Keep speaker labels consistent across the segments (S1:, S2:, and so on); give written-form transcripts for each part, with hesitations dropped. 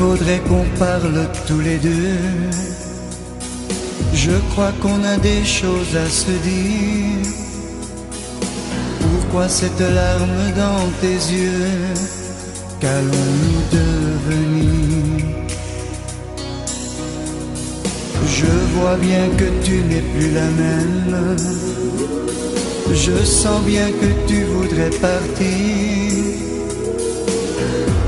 S1: faudrait qu'on parle tous les deux. Je crois qu'on a des choses à se dire. Pourquoi cette larme dans tes yeux? Qu'allons-nous devenir? Je vois bien que tu n'es plus la même. Je sens bien que tu voudrais partir.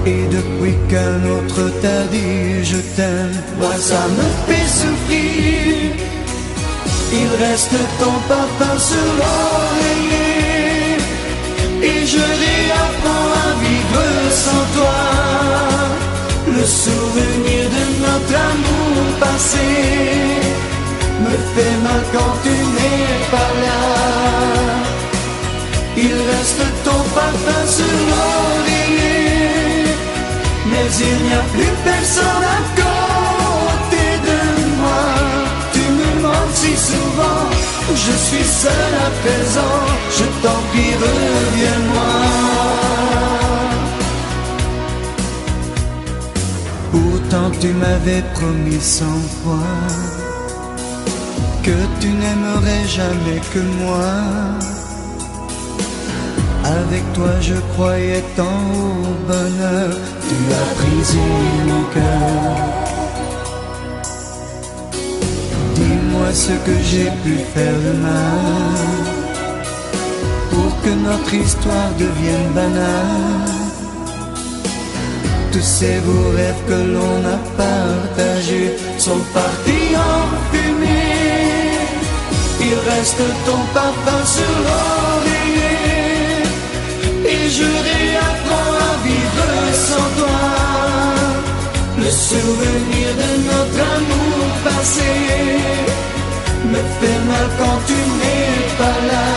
S1: Et depuis qu'un autre t'a dit je t'aime, moi ça me fait souffrir. Il reste ton parfum sur l'oreiller, et je réapprends à vivre sans toi. Le souvenir de notre amour passé me fait mal quand tu n'es pas là. Il reste ton parfum sur l'oreiller, mais il n'y a plus personne à côté de moi. Tu me manques si souvent, je suis seul à présent. Je t'en prie, reviens-moi. Pourtant tu m'avais promis 100 fois que tu n'aimerais jamais que moi. Avec toi je croyais tant au bonheur. Tu as brisé mon cœur. Dis-moi ce que j'ai pu faire de mal pour que notre histoire devienne banale. Tous ces beaux rêves que l'on a partagés sont partis en fumée. Il reste ton parfum sur l'oreiller, et je réapprends à vivre sans toi. Le souvenir de notre amour passé me fait mal quand tu n'es pas là.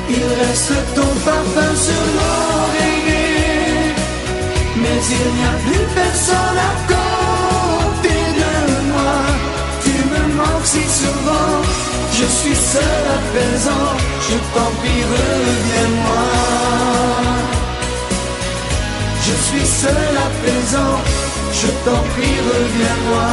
S1: Il reste ton parfum sur l'oreiller, mais il n'y a plus personne à côté de moi. Tu me manques si souvent, je suis seul à présent. Je t'en prie, reviens-moi. Je suis seul à présent. Je t'en prie, reviens-moi.